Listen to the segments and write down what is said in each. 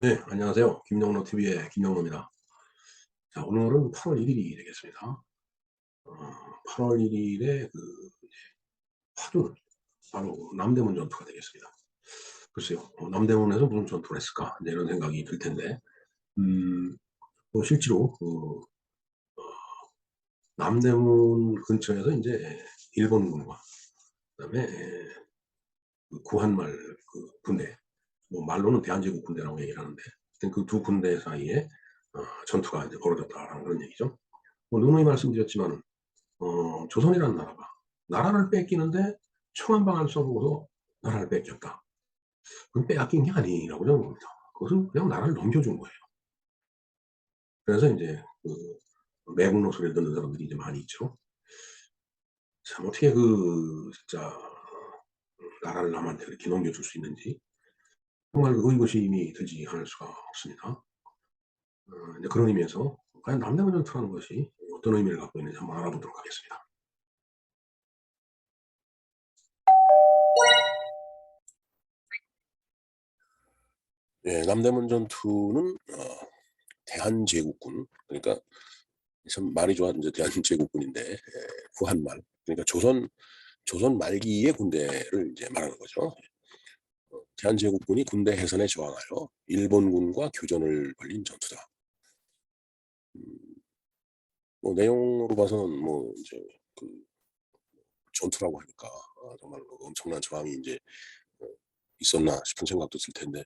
네, 안녕하세요. 김영로 TV의 김영로입니다. 자, 오늘은 8월 1일이 되겠습니다. 8월 1일에 화두는 바로 남대문 전투가 되겠습니다. 글쎄요, 남대문에서 무슨 전투를 했을까? 이제 이런 생각이 들 텐데, 뭐 실제로 남대문 근처에서 이제 일본군과 그다음에 그 구한말 군대, 뭐 말로는 대한제국 군대라고 얘기를 하는데, 그 두 군대 사이에 전투가 이제 벌어졌다라는 그런 얘기죠. 뭐 누누이 말씀드렸지만 조선이라는 나라가 나라를 뺏기는데 총 한 방 안 써보고서 나라를 뺏겼다. 그건 빼앗긴 게 아니라고 저는 봅니다. 그것은 그냥 나라를 넘겨준 거예요. 그래서 이제 매국노 소리를 듣는 사람들이 이제 많이 있죠. 참 어떻게 진짜 나라를 남한테 그렇게 넘겨줄 수 있는지 정말 의구심이 들지 않을 수가 없습니다. 이제 그런 의미에서 과연 남대문 전투라는 것이 어떤 의미를 갖고 있는지 한번 알아보도록 하겠습니다. 예, 남대문 전투는 대한제국군, 그러니까 참 말이 좋아 이제 대한제국군인데 구한말, 그러니까 조선 말기의 군대를 이제 말하는 거죠. 대한제국군이 군대 해산에 저항하여 일본군과 교전을 벌인 전투다. 뭐 내용으로 봐서는 뭐 이제 그 전투라고 하니까 정말 엄청난 저항이 이제 어, 있었나 싶은 생각도 들 텐데,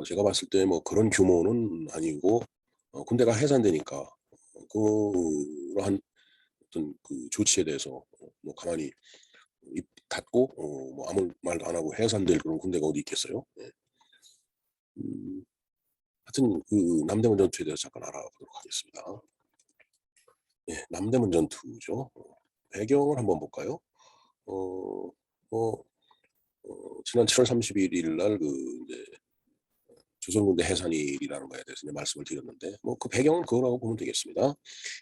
제가 봤을 때 뭐 그런 규모는 아니고 군대가 해산되니까 그러한 어떤 그 조치에 대해서 뭐 가만히 입 닫고 뭐 아무 말도 안 하고 해산될 그런 군대가 어디 있겠어요. 예. 음, 하여튼 그 남대문 전투에 대해서 잠깐 알아보도록 하겠습니다. 예, 남대문 전투죠. 배경을 한번 볼까요? 어, 뭐, 지난 7월 31일 날 이제 조선군대 해산일이라는 거에 대해서 이제 말씀을 드렸는데, 뭐 그 배경은 그거라고 보면 되겠습니다.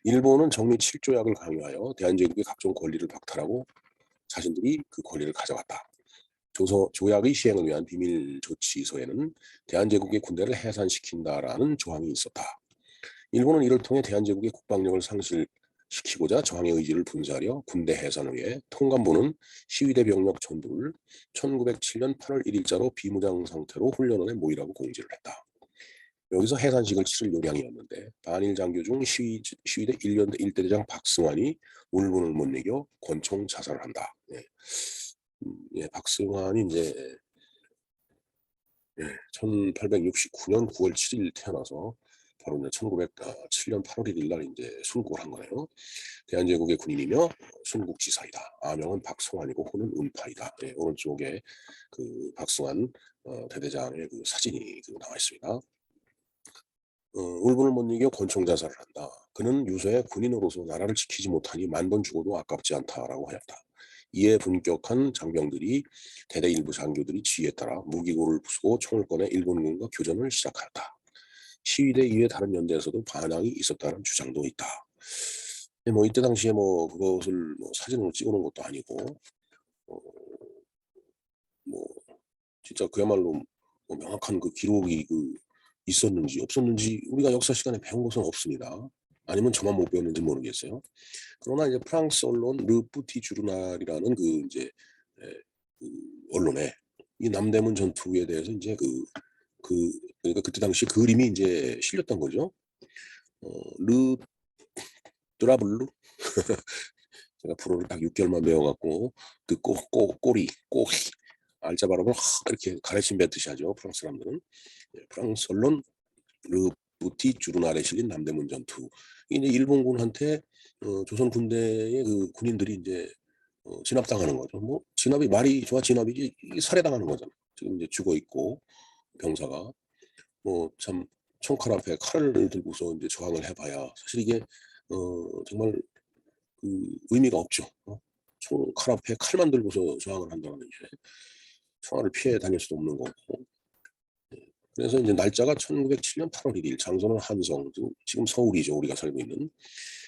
일본은 정미 7조약을 강요하여 대한제국의 각종 권리를 박탈하고 자신들이 그 권리를 가져갔다. 조약의 시행을 위한 비밀 조치서에는 대한제국의 군대를 해산시킨다라는 조항이 있었다. 일본은 이를 통해 대한제국의 국방력을 상실시키고자 저항의 의지를 분사하려 군대 해산을 위해 통감부는 시위대 병력 전부를 1907년 8월 1일자로 비무장 상태로 훈련원에 모이라고 공지를 했다. 여기서 해산식을 치를 요량이었는데 반일 장교 중 시위대 1대 대장 박승환이 울분을 못 이겨 권총 자살을 한다. 예. 예, 박승환이 이제 1869년 9월 7일 태어나서 바로 이제 1907년 8월 1일 날 이제 순국을 한 거네요. 대한제국의 군인이며 순국지사이다. 아명은 박승환이고 호는 은파이다. 예, 오른쪽에 그 박승환 대대장의 그 사진이 나와 있습니다. 울분을 못 이겨 권총 자살을 한다. 그는 유서에 군인으로서 나라를 지키지 못하니 만 번 죽어도 아깝지 않다라고 하였다. 이에 분격한 장병들이 대대 일부 장교들이 지휘에 따라 무기고를 부수고 총을 꺼내 일본군과 교전을 시작하였다. 시위대 이외 다른 연대에서도 반항이 있었다는 주장도 있다. 뭐 이때 당시에 뭐 그것을 뭐 사진으로 찍어놓은 것도 아니고 어, 뭐 진짜 그야말로 뭐 명확한 그 기록이 있었는지 없었는지 우리가 역사 시간에 배운 것은 없습니다. 아니면 저만 못 배웠는지 모르겠어요. 그러나 이제 프랑스 언론 르푸티 주르날이라는 이제 그 언론에 이 남대문 전투에 대해서 이제 그러니까 그때 당시 그림이 이제 실렸던 거죠. 르 드라블루 제가 프로를 딱 6개월만 배워갖고 그 꼬리 알짜 발음을 이렇게 가래침 뱉듯이 하죠. 프랑스 사람들은. 프랑스 언론 르푸티 주르날에 실린 남대문 전투. 이게 이제 일본군한테 조선 군대의 그 군인들이 이제 진압당하는 거죠. 뭐 진압이 말이 좋아 진압이지 이게 살해당하는 거잖아. 지금 이제 죽어 있고 병사가 뭐 참 총칼 앞에 칼을 들고서 이제 저항을 해봐야 사실 이게 정말 의미가 없죠. 총칼 앞에 칼만 들고서 저항을 한다는 게 총알을 피해 다닐 수도 없는 거고. 그래서 이제 날짜가 1907년 8월 1일, 장소는 한성, 지금 서울이죠. 우리가 살고 있는.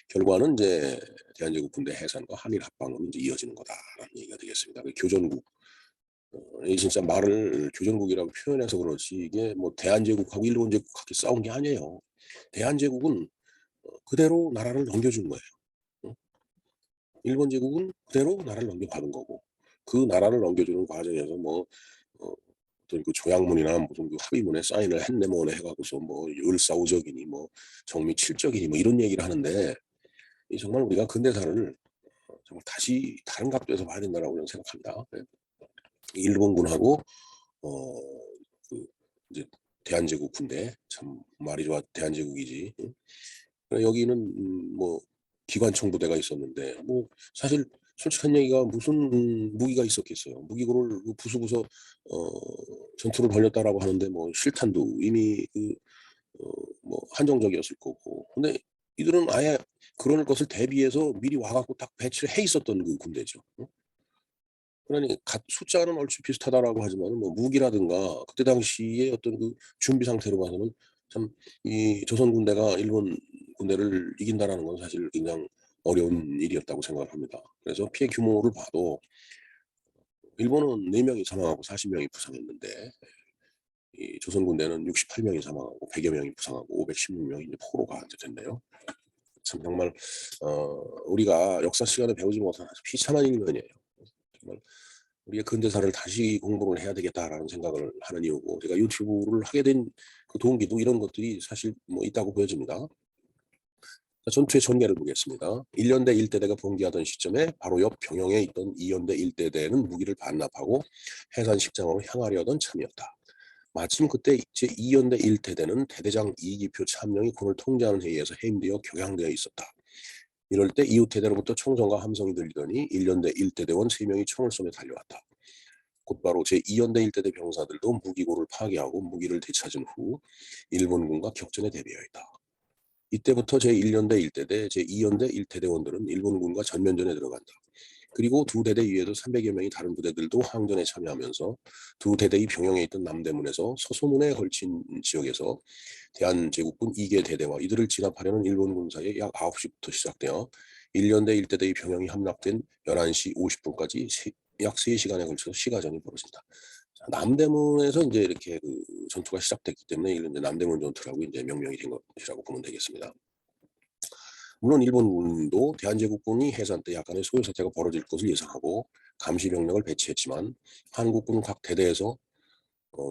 결과는 이제 대한제국 군대 해산과 한일 합방으로 이제 이어지는 거다라는 얘기가 되겠습니다. 교전국 이게 진짜 말을 교전국이라고 표현해서 그렇지 이게 뭐 대한제국하고 일본 제국하고 싸운 게 아니에요. 대한제국은 그대로 나라를 넘겨준 거예요. 어? 일본 제국은 그대로 나라를 넘겨받은 거고 그 나라를 넘겨주는 과정에서 뭐 어 어떤 그 조약문이나 무슨 그 합의문에 사인을 했네 뭐네 해 갖고서 뭐 을사오적이니 뭐 정미칠적이니 뭐 이런 얘기를 하는데 이 정말 우리가 근대사를 정말 다시 다른 각도에서 봐야 된다라고 저는 생각합니다. 예. 일본군하고 어 그 이제 대한제국 군대 참 말이 좋아 대한제국이지. 응? 여기는 뭐 기관총 부대가 있었는데 뭐 사실 솔직한 얘기가 무슨 무기가 있었겠어요. 무기고를 그 부수고서 전투를 벌였다라고 하는데 뭐 실탄도 이미 뭐 한정적이었을 거고. 근데 이들은 아예 그럴 것을 대비해서 미리 와 갖고 딱 배치를 해 있었던 그 군대죠. 어? 그러니 숫자는 얼추 비슷하다라고 하지만은 뭐 무기라든가 그때 당시에 어떤 그 준비 상태로 봐서는 참 이 조선 군대가 일본 군대를 이긴다라는 건 사실 굉장히 어려운 일이었다고 생각을 합니다. 그래서 피해 규모를 봐도 일본은 4 명이 사망하고 40 명이 부상했는데 이 조선 군대는 68 명이 사망하고 100여 명이 부상하고 516 명이 이제 포로가 이제 됐네요. 참 정말 우리가 역사 시간에 배우지 못한 아주 비참한 일면이에요. 정말 우리의 근대사를 다시 공부를 해야 되겠다라는 생각을 하는 이유고 제가 유튜브를 하게 된 그 동기도 이런 것들이 사실 뭐 있다고 보여집니다. 자, 전투의 전개를 보겠습니다. 1년대 1대대가 봉기하던 시점에 바로 옆 병영에 있던 2연대 1대대는 무기를 반납하고 해산 식장으로 향하려던 참이었다. 마침 그때 제2연대 1대대는 대대장 이기표 참령이 군을 통제하는 회의에서 해임되어 격양되어 있었다. 이럴 때 이웃 대대로부터 총성과 함성이 들리더니 1년대 1대대원 3명이 총을 쏘며 달려왔다. 곧바로 제2연대 1대대 병사들도 무기고를 파괴하고 무기를 되찾은 후 일본군과 격전에 대비하였다. 이때부터 제1연대 1대대, 제2연대 1대대원들은 일본군과 전면전에 들어간다. 그리고 두 대대 위에도 300여 명이 다른 부대들도 항전에 참여하면서 두 대대의 병영에 있던 남대문에서 서소문에 걸친 지역에서 대한제국군 2개 대대와 이들을 진압하려는 일본군 사이에 약 9시부터 시작되어 1년대 1대대의 병영이 함락된 11시 50분까지 약 3시간에 걸쳐서 시가전이 벌어진다. 자, 남대문에서 이제 이렇게 그 전투가 시작됐기 때문에 이런 이제 남대문 전투라고 이제 명명이 된 것이라고 보면 되겠습니다. 물론 일본군도 대한제국군이 해산 때 약간의 소요 사태가 벌어질 것을 예상하고 감시 병력을 배치했지만 한국군 각 대대에서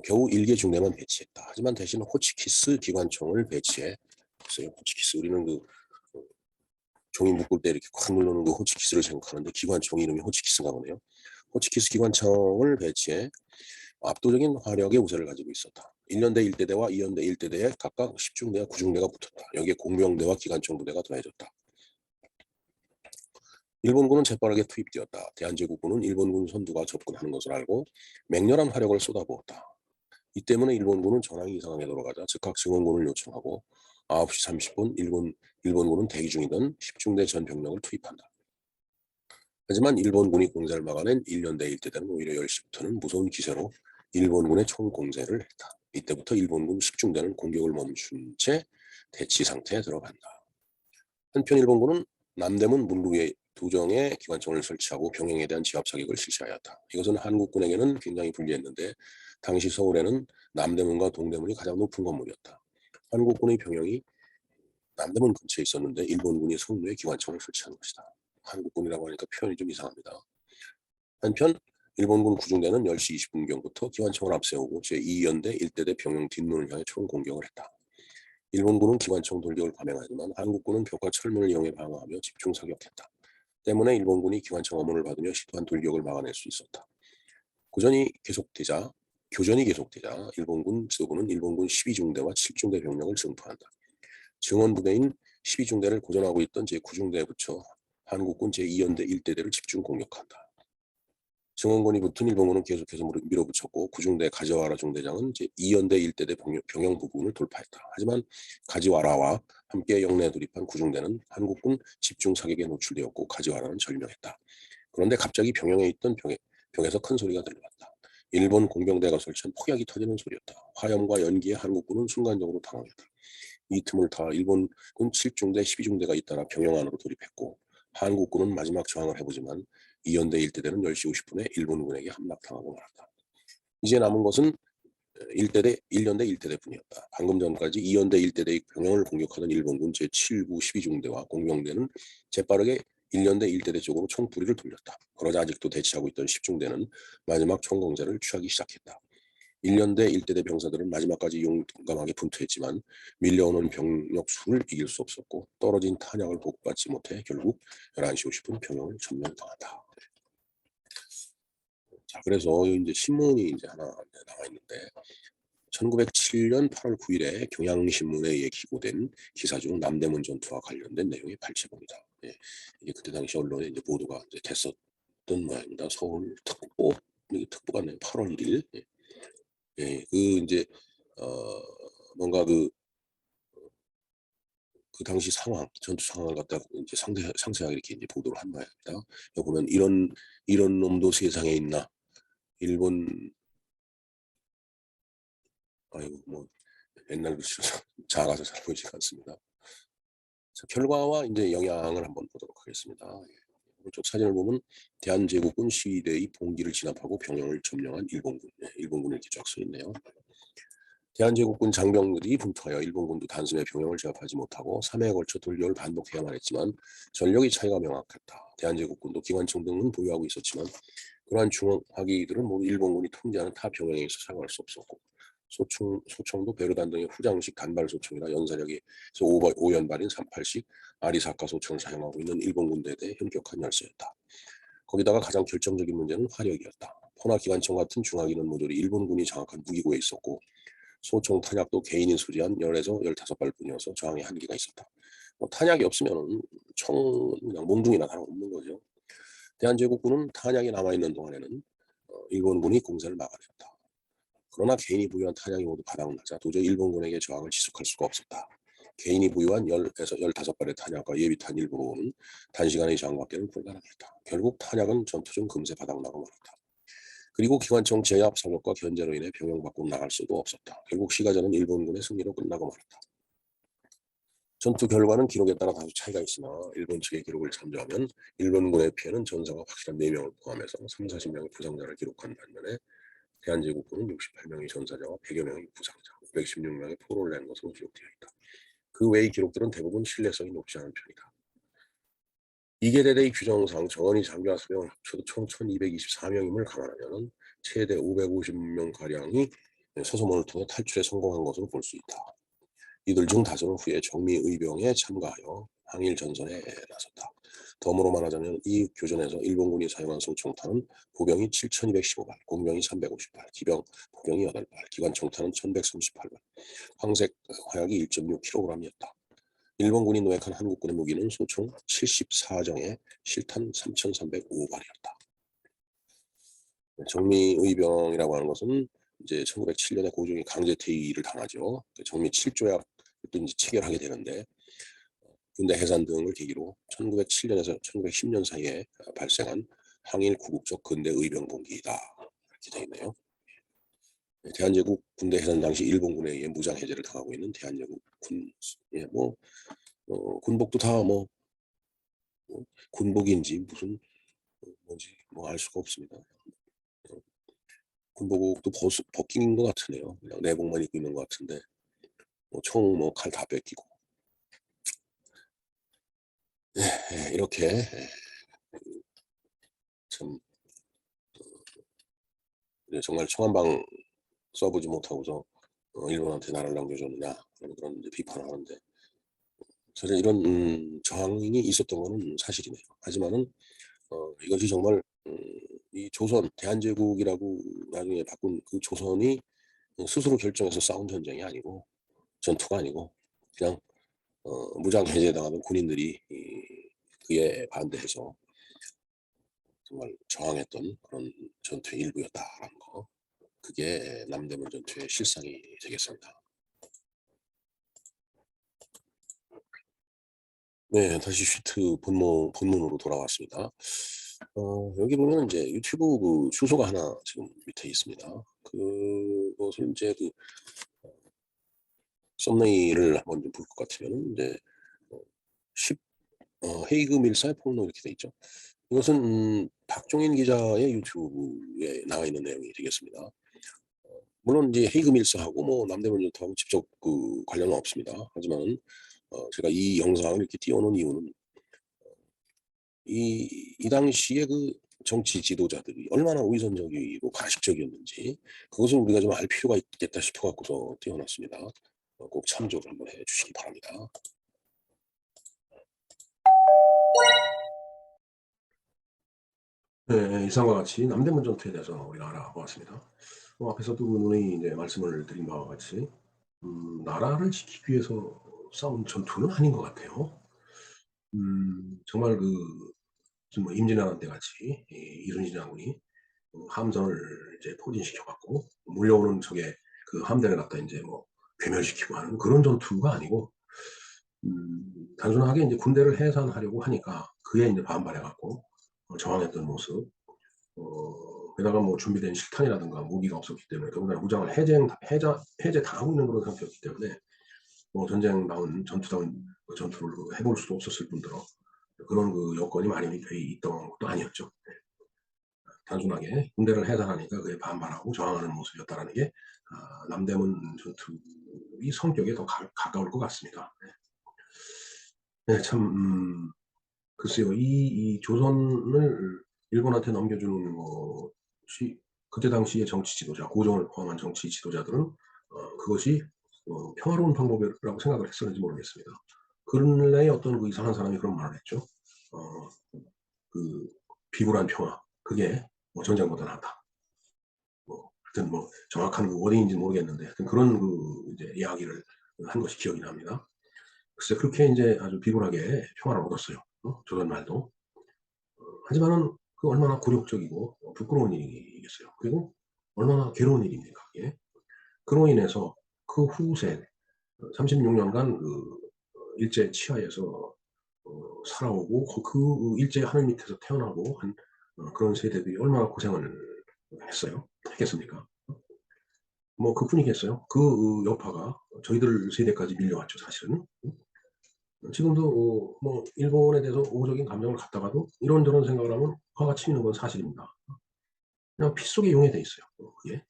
겨우 1개 중대만 배치했다. 하지만 대신 호치키스 기관총을 배치했어요. 호치키스 우리는 그 어, 종이 묶을 때 이렇게 콱 누르는 그 호치키스를 생각하는데 기관총 이름이 호치키스인가 보네요. 호치키스 기관총을 배치해 압도적인 화력의 우세를 가지고 있었다. 1년대 1대대와 2연대 1대대에 각각 10중대와 9중대가 붙었다. 여기에 공병대와 기관총 부대가 더해졌다. 일본군은 재빠르게 투입되었다. 대한제국군은 일본군 선두가 접근하는 것을 알고 맹렬한 화력을 쏟아부었다. 이 때문에 일본군은 전황이 이상하게 돌아가자 즉각 증원군을 요청하고 9시 30분 일본군은 대기 중이던 10중대 전 병력을 투입한다. 하지만 일본군이 공세를 막아낸 1년대 1대대는 오히려 10시부터는 무서운 기세로 일본군의 총공세를 했다. 이때부터 일본군 10중대는 공격을 멈춘 채 대치 상태에 들어간다. 한편 일본군은 남대문 문루에 2정의 기관총을 설치하고 병영에 대한 지압 사격을 실시하였다. 이것은 한국군에게는 굉장히 불리했는데 당시 서울에는 남대문과 동대문이 가장 높은 건물이었다. 한국군의 병영이 남대문 근처에 있었는데 일본군이 성루에 기관총을 설치한 것이다. 한국군이라고 하니까 표현이 좀 이상합니다. 한편 일본군 구중대는 10시 20분경부터 기관총을 앞세우고 제2연대 1대대 병영 뒷문을 향해 총공격을 했다. 일본군은 기관총 돌격을 감행하지만 한국군은 벽과 철문을 이용해 방어하며 집중 사격했다. 때문에 일본군이 기관총 어문을 받으며 시도한 돌격을 막아낼 수 있었다. 교전이 계속되자 일본군 지도부는 일본군 12중대와 7중대 병력을 증포한다. 증원부대인 12중대를 고전하고 있던 제9중대에 붙여 한국군 제2연대 1대대를 집중 공격한다. 증원군이 붙은 일본군은 계속해서 밀어붙였고 구중대 가지와라 중대장은 제2연대 1대대 병영 부근을 돌파했다. 하지만 가지와라와 함께 영내에 돌입한 구중대는 한국군 집중 사격에 노출되었고 가지와라는 절명했다. 그런데 갑자기 병영에 있던 벽에서 큰 소리가 들려왔다. 일본 공병대가 설치한 폭약이 터지는 소리였다. 화염과 연기에 한국군은 순간적으로 당황했다. 이 틈을 타 일본군 7중대, 12중대가 잇따라 병영 안으로 돌입했고 한국군은 마지막 저항을 해보지만 2연대 1대대는 10시 50분에 일본군에게 함락당하고 말았다. 이제 남은 것은 1년 대 1대대뿐이었다. 방금 전까지 2연대 1대대의 병영을 공격하던 일본군 제7구 12중대와 공병대는 재빠르게 1년대 1대대 쪽으로 총부리를 돌렸다. 그러자 아직도 대치하고 있던 10중대는 마지막 총공세를 취하기 시작했다. 1년대 1대대 병사들은 마지막까지 용감하게 분투했지만 밀려오는 병력 수를 이길 수 없었고 떨어진 탄약을 복받지 못해 결국 11시 50분 병영을 점령당한다. 자, 그래서 이제 신문이 이제 하나 나와 있는데 1907년 8월 9일에 경향신문에 의해 기고된 기사 중 남대문 전투와 관련된 내용의 발췌본이다. 예, 이게 그때 당시 언론에 이제 보도가 이제 됐었던 모양입니다. 서울 특보, 이게 특보가 네 8월 1일. 예, 예, 그 이제 뭔가 그 당시 상황, 전투 상황을 갖다 이제 상세하게 이렇게 이제 보도를 한 모양입니다. 여기 보면 이런 놈도 세상에 있나? 일본 아이고 뭐 옛날 글씨라서 작아서 잘 보이지가 않습니다. 자, 결과와 이제 영향을 한번 보도록 하겠습니다. 예. 오른쪽 사진을 보면 대한제국군 시위대의 봉기를 진압하고 병영을 점령한 일본군, 일본군을 이렇게 쫙 써 있네요. 대한제국군 장병들이 분투하여 일본군도 단숨에 병영을 제압하지 못하고 3회에 걸쳐 돌격을 반복해야만 했지만 전력의 차이가 명확했다. 대한제국군도 기관총 등은 보유하고 있었지만 그러한 중화기들은 모두 일본군이 통제하는 타 병영에서 사용할 수 없었고 소총도 베르단 등의 후장식 단발 소총이나 연사력에서 5연발인 38식 아리사카 소총을 사용하고 있는 일본 군대에 대해 현격한 열세였다. 거기다가 가장 결정적인 문제는 화력이었다. 포나 기관총 같은 중화기는 모조리 일본군이 장악한 무기고에 있었고 소총 탄약도 개인이 소지한 10에서 15발뿐이어서 저항의 한계가 있었다. 뭐 탄약이 없으면 총은 그냥 몽둥이나 다름없는 거죠. 대한제국군은 탄약이 남아있는 동안에는 일본군이 공세를 막아냈다. 그러나 개인이 부유한 탄약이 모두 바닥나자 도저히 일본군에게 저항을 지속할 수가 없었다. 개인이 부유한 10에서 15발의 탄약과 예비탄 일부로는 단시간의 저항밖에는 불가능했다. 결국 탄약은 전투 중 금세 바닥나고 말았다. 그리고 기관총 제압 사격과 견제로 인해 병영 밖으로 나갈 수도 없었다. 결국 시가전은 일본군의 승리로 끝나고 말았다. 전투 결과는 기록에 따라 다소 차이가 있으나 일본 측의 기록을 참조하면 일본군의 피해는 전사가 확실한 4명을 포함해서 3, 40명의 부상자를 기록한 반면에 대한제국군은 68명의 전사자와 100여 명의 부상자, 516명의 포로를 낸 것으로 기록되어 있다. 그 외의 기록들은 대부분 신뢰성이 높지 않은 편이다. 이계대대의 규정상 정원이 장교와 사병을 합쳐도 총 1224명임을 감안하면 최대 550명가량이 서소문을 통해 탈출에 성공한 것으로 볼 수 있다. 이들 중 다수는 후에 정미의병에 참가하여 항일 전선에 나섰다. 덤으로 말하자면 이 교전에서 일본군이 사용한 소총탄은 보병이 7,215발, 공병이 350발, 기병, 보병이 8발, 기관총탄은 1,138발, 황색 화약이 1.6kg이었다. 일본군이 노획한 한국군의 무기는 소총 74정에 실탄 3,305발이었다. 정미의병이라고 하는 것은 이제 1907년에 고종이 강제 퇴위를 당하죠. 정미 7조약도 이제 체결하게 되는데 군대 해산 등을 계기로 1907년에서 1910년 사이에 발생한 항일 구국적 근대 의병 봉기이다. 이렇게 되어 있네요. 대한제국 군대 해산 당시 일본군에 의해 무장 해제를 당하고 있는 대한제국 군, 군복도 다 뭐 군복인지 무슨 뭔지 뭐 알 수가 없습니다. 군복도 벗긴 것 같으네요. 그냥 내복만 입고 있는 것 같은데 총 칼 다 뺏기고 이렇게 참 정말 총 한 방 쏴보지 못하고서 일본한테 나라를 남겨줬느냐 그런 이제 비판을 하는데 사실 이런 저항이 있었던 것은 사실이네요. 하지만은 이것이 정말 이 조선 대한제국이라고 나중에 바꾼 그 조선이 스스로 결정해서 싸운 전쟁이 아니고 전투가 아니고 그냥 무장 해제당하는 군인들이 그에 반대해서 정말 저항했던 그런 전투의 일부였다라는 거. 그게 남대문 전투의 실상이 되겠습니다. 네, 다시 슈트 본문으로 돌아왔습니다. 여기 보면 이제 유튜브 그 주소가 하나 지금 밑에 있습니다. 그것을 이제 썸네일을 한번 볼 것 같으면 이제 어, 10 헤이그 밀사의 폭로 이렇게 돼 있죠. 이것은 박종인 기자의 유튜브에 나와 있는 내용이 되겠습니다. 물론 이제 헤이그 밀스하고 뭐 남대문 전투하고 직접 그 관련은 없습니다. 하지만 제가 이 영상을 이렇게 띄워 놓은 이유는 이 당시에 그 정치 지도자들이 얼마나 위선적이고 가식적이었는지 그것을 우리가 좀 알 필요가 있겠다 싶어 갖고서 띄워 놨습니다. 꼭 참조를 한번 해 주시기 바랍니다. 네, 이상과 같이 남대문 전투에 대해서 우리가 알아보았습니다. 앞에서 두 분이 이제 말씀을 드린 바와 같이 나라를 지키기 위해서 싸운 전투는 아닌 것 같아요. 정말 그 무슨 뭐 임진왜란 때 같이 이순신 장군이 함선을 이제 포진시켜 갖고 몰려오는 적의 그 함대를 갖다 이제 뭐 괴멸시키고 하는 그런 전투가 아니고 단순하게 이제 군대를 해산하려고 하니까 그에 이제 반발해 갖고 저항했던 모습. 게다가 뭐 준비된 실탄이라든가 무기가 없었기 때문에 더군다나 무장을 해제당하고 있는 그런 상태였기 때문에 뭐 전쟁다운 전투다운 전투를 해볼 수도 없었을 뿐더러 그런 그 여건이 마련이 돼 있던 것도 아니었죠. 단순하게 군대를 해산하니까 그에 반발하고 저항하는 모습이었다라는 게 남대문 전투의 성격에 더 가까울 것 같습니다. 네, 참 글쎄요, 이 조선을 일본한테 넘겨주는 것이 그때 당시의 정치 지도자, 고종을 포함한 정치 지도자들은 그것이 평화로운 방법이라고 생각을 했었는지 모르겠습니다. 근래에 어떤 그 이상한 사람이 그런 말을 했죠. 그 비굴한 평화, 그게 뭐 전쟁보다 낫다. 뭐 하여튼 뭐 정확한 그 워딩인지 모르겠는데 하여튼 그런 그 이제 이야기를 한 것이 기억이 납니다. 글쎄 그렇게 이제 아주 비굴하게 평화를 얻었어요. 조선 말도. 하지만은 그 얼마나 굴욕적이고 부끄러운 일이겠어요. 그리고 얼마나 괴로운 일입니까, 이게. 그로 인해서 그 후세 36년간 그 일제 치하에서 살아오고 그 일제 하늘 밑에서 태어나고 한 그런 세대들이 얼마나 고생을 했어요. 했겠습니까? 뭐 그뿐이겠어요. 그 여파가 저희들 세대까지 밀려왔죠, 사실은. 지금도 뭐 일본에 대해서 우호적인 감정을 갖다가도 이런저런 생각을 하면 화가 치미는 건 사실입니다. 그냥 피 속에 용해돼 있어요. 그게.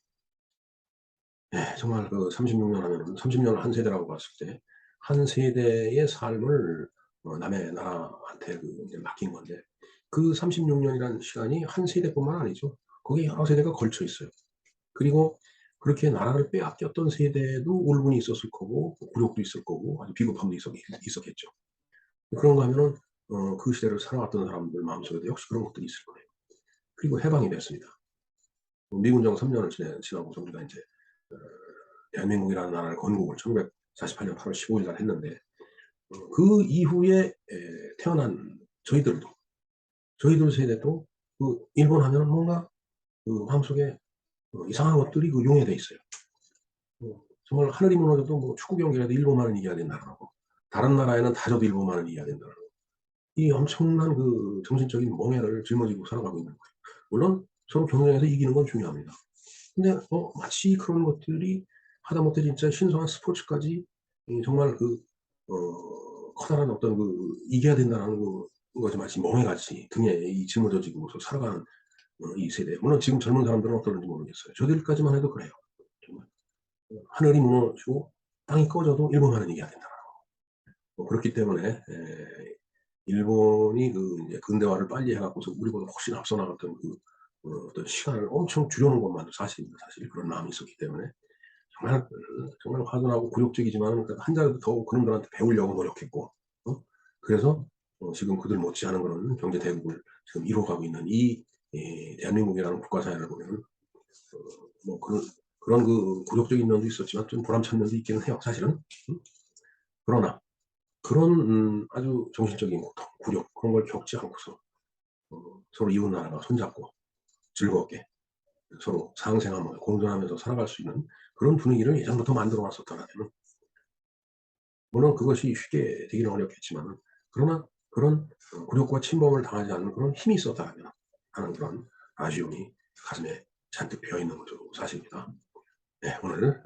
네, 정말 그 36년 하면은 30년을 한 세대라고 봤을 때 한 세대의 삶을 남의 나라한테 그 이제 맡긴 건데 그 36년이라는 시간이 한 세대뿐만 아니죠. 거기에 여러 세대가 걸쳐 있어요. 그리고 그렇게 나라를 빼앗겼던 세대도 울분이 있었을 거고 굴욕도 있을 거고 아주 비겁함도 있었겠죠. 그런가 하면은 그 시대를 살아왔던 사람들 마음속에도 역시 그런 것들이 있을 거예요. 그리고 해방이 됐습니다. 미군정 3년을 지나고서 우리가 이제 대한민국이라는 나라를 건국을 1948년 8월 15일 날 했는데 그 이후에 태어난 저희들 세대도 그 일본 하면은 뭔가 그 마음속에 이상한 것들이 그 용해돼 있어요. 정말 하늘이 무너져도 뭐 축구 경기라도 일본만은 이겨야 된다라고. 다른 나라에는 다 져도 일본만은 이겨야 된다라고. 이 엄청난 그 정신적인 멍해를 짊어지고 살아가고 있는 거예요. 물론 서로 경쟁해서 이기는 건 중요합니다. 근데 마치 그런 것들이 하다못해 진짜 신성한 스포츠까지 정말 그 커다란 어떤 그 이겨야 된다는 것이 마치 멍해같이 등에 짊어져지고서 살아가는 이 세대. 물론 지금 젊은 사람들은 어떨는지 모르겠어요. 저들까지만 해도 그래요. 정말 하늘이 무너지고 땅이 꺼져도 일본만은 이겨야 된다. 그렇기 때문에 일본이 그 이제 근대화를 빨리 해갖고서 우리보다 훨씬 앞서 나갔던 그 어떤 시간을 엄청 줄여놓은 것만도 사실입니다. 사실 그런 마음이 있었기 때문에 정말 정말 화분하고 굴욕적이지만 한 자리도 더 그놈들한테 배우려고 노력했고 그래서 지금 그들 못지않은 그런 경제 대국을 지금 이뤄가고 있는 이 대한민국이라는 국가 사회를 보면은 뭐 그런 그 굴욕적인 면도 있었지만 좀 보람찬 면도 있기는 해요. 사실은. 그러나 그런 아주 정신적인 고통, 굴욕 그런 걸 겪지 않고서 서로 이웃 나라가 손잡고 즐겁게 서로 상생하며 공존하면서 살아갈 수 있는 그런 분위기를 예전부터 만들어 놨었다면 물론 그것이 쉽게 되기는 어렵겠지만 그러나 그런 굴욕과 침범을 당하지 않는 그런 힘이 있었다면 하는 그런 아쉬움이 가슴에 잔뜩 배어있는 것도 사실입니다. 네, 오늘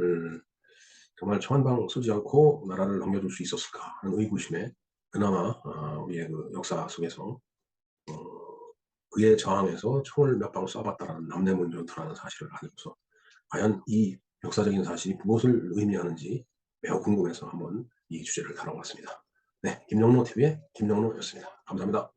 정말 청한방 쓰지 않고 나라를 넘겨줄 수 있었을까 하는 의구심에 그나마 우리의 그 역사 속에서 그에 저항해서 총을 몇 방 쏴봤다라는 남대문 전투라는 사실을 알고서 과연 이 역사적인 사실이 무엇을 의미하는지 매우 궁금해서 한번 이 주제를 다뤄봤습니다. 네, 김영로 TV의 김영로였습니다. 감사합니다.